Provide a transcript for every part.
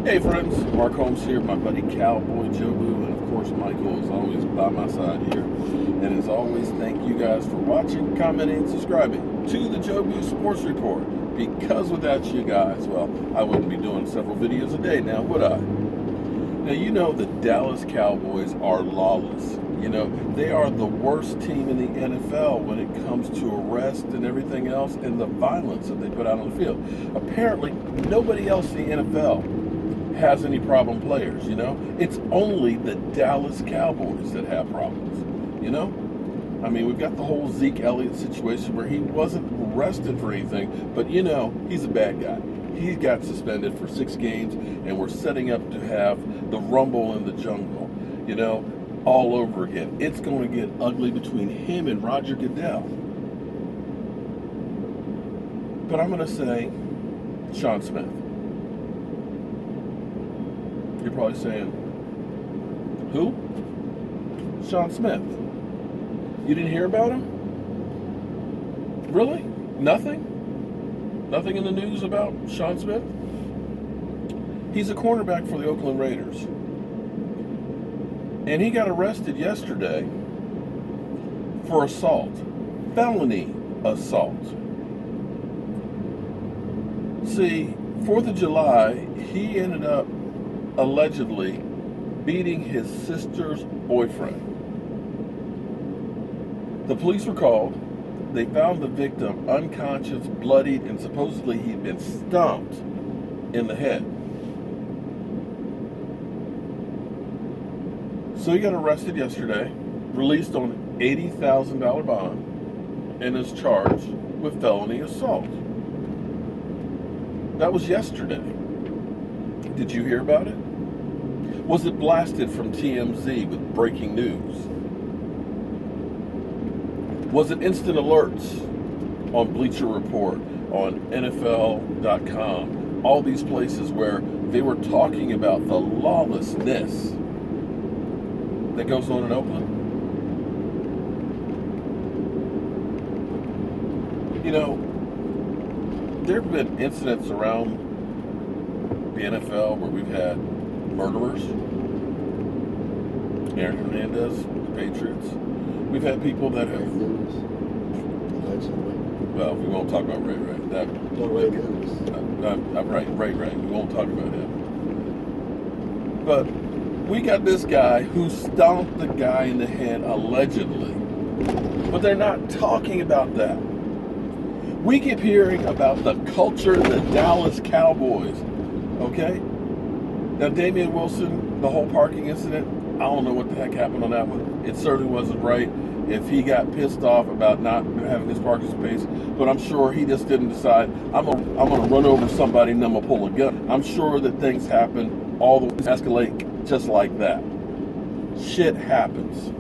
Hey friends, Mark Holmes here, my buddy Cowboy Jobu, and of course Michael is always by my side here. And as always, thank you guys for watching, commenting, and subscribing to the Jobu Sports Report. Because without you guys, well, I wouldn't be doing several videos a day now, would I? Now, you know the Dallas Cowboys are lawless. You know, they are the worst team in the NFL when it comes to arrest and everything else and the violence that they put out on the field. Apparently, nobody else in the NFL has any problem players, you know? It's only the Dallas Cowboys that have problems, you know? I mean, we've got the whole Zeke Elliott situation where he wasn't arrested for anything, but you know, he's a bad guy. He got suspended for 6 games, and we're setting up to have the rumble in the jungle, you know, all over again. It's going to get ugly between him and Roger Goodell. But I'm going to say Sean Smith. You're probably saying, who? Sean Smith. You didn't hear about him? Really? Nothing? Nothing in the news about Sean Smith? He's a cornerback for the Oakland Raiders. And he got arrested yesterday for assault. Felony assault. See, 4th of July, he ended up allegedly beating his sister's boyfriend. The police were called. They found the victim unconscious, bloodied, and supposedly he'd been stomped in the head. So he got arrested yesterday, released on an $80,000 bond, and is charged with felony assault. That was yesterday. Did you hear about it? Was it blasted from TMZ with breaking news? Was it instant alerts on Bleacher Report, on NFL.com, all these places where they were talking about the lawlessness that goes on in Oakland? You know, there have been incidents around the NFL where we've had murderers. Aaron Hernandez, the Patriots. We've had people that have. Well, we won't talk about Ray. That. Ray. We won't talk about him. But we got this guy who stomped the guy in the head allegedly. But they're not talking about that. We keep hearing about the culture of the Dallas Cowboys. Okay? Now, Damian Wilson, the whole parking incident, I don't know what the heck happened on that one. It certainly wasn't right if he got pissed off about not having his parking space, but I'm sure he just didn't decide, I'm gonna run over somebody and then I'm gonna pull a gun. I'm sure that things happen, all the escalate just like that. Shit happens.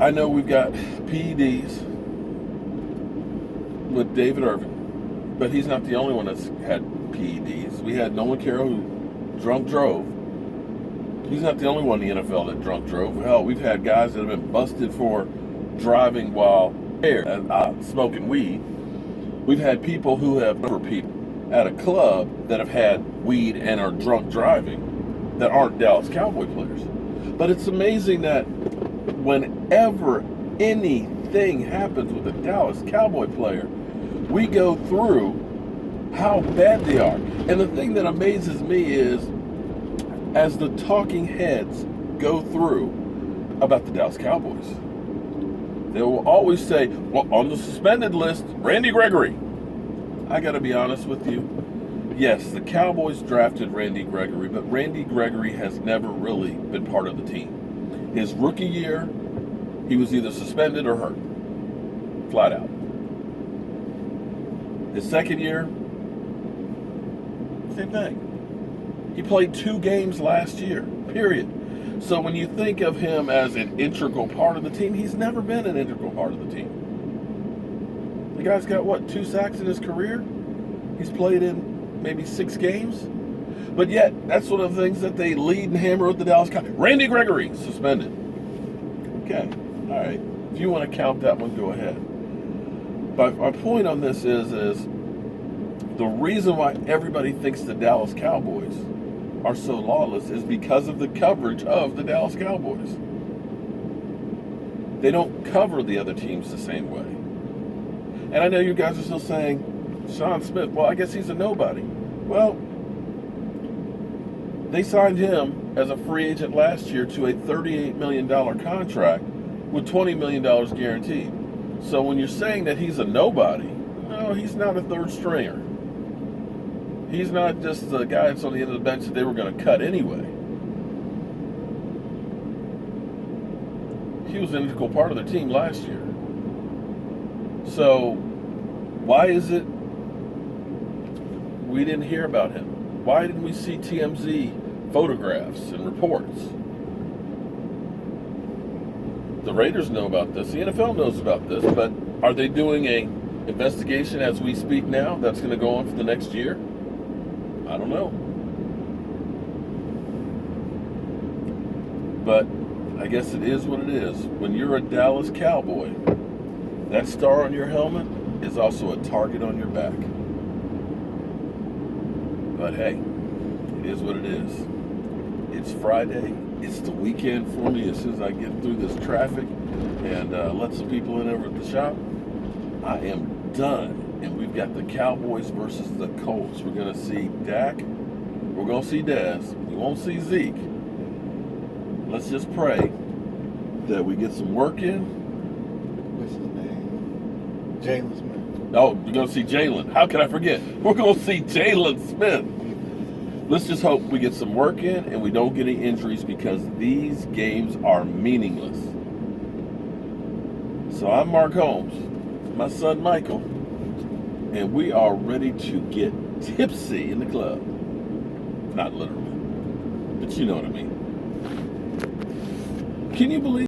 I know we've got PEDs with David Irving, but he's not the only one that's had PEDs. We had Nolan Carroll who drunk drove. He's not the only one in the NFL that drunk drove. Hell, we've had guys that have been busted for driving while smoking weed. We've had people who have people at a club that have had weed and are drunk driving that aren't Dallas Cowboy players. But it's amazing that whenever anything happens with a Dallas Cowboy player, we go through how bad they are. And the thing that amazes me is, as the talking heads go through about the Dallas Cowboys, they will always say, well, on the suspended list, Randy Gregory. I got to be honest with you. Yes, the Cowboys drafted Randy Gregory, but Randy Gregory has never really been part of the team. His rookie year, he was either suspended or hurt. Flat out. His second year, same thing. He played 2 games last year, period. So when you think of him as an integral part of the team, he's never been an integral part of the team. The guy's got, 2 sacks in his career? He's played in maybe 6 games? But yet, that's one of the things that they lead and hammer with the Dallas Cowboys. Randy Gregory, suspended. Okay, all right. If you want to count that one, go ahead. But my point on this is The reason why everybody thinks the Dallas Cowboys are so lawless is because of the coverage of the Dallas Cowboys. They don't cover the other teams the same way. And I know you guys are still saying, Sean Smith, well, I guess he's a nobody. Well, they signed him as a free agent last year to a $38 million contract with $20 million guaranteed. So when you're saying that he's a nobody, no, he's not a third stringer. He's not just the guy that's on the end of the bench that they were going to cut anyway. He was an integral part of their team last year. So why is it we didn't hear about him? Why didn't we see TMZ photographs and reports? The Raiders know about this. The NFL knows about this. But are they doing a investigation as we speak now that's going to go on for the next year? I don't know. But I guess it is what it is. When you're a Dallas Cowboy, that star on your helmet is also a target on your back. But hey, it is what it is. It's Friday. It's the weekend for me. As soon as I get through this traffic and let some people in over at the shop, I am done. And we've got the Cowboys versus the Colts. We're going to see Dak. We're going to see Dez. We won't see Zeke. Let's just pray that we get some work in. What's his name? Jalen Smith. Oh, we're going to see Jalen. How can I forget? We're going to see Jalen Smith. Let's just hope we get some work in and we don't get any injuries because these games are meaningless. So I'm Mark Holmes, my son Michael, and we are ready to get tipsy in the club. Not literally, but you know what I mean. Can you believe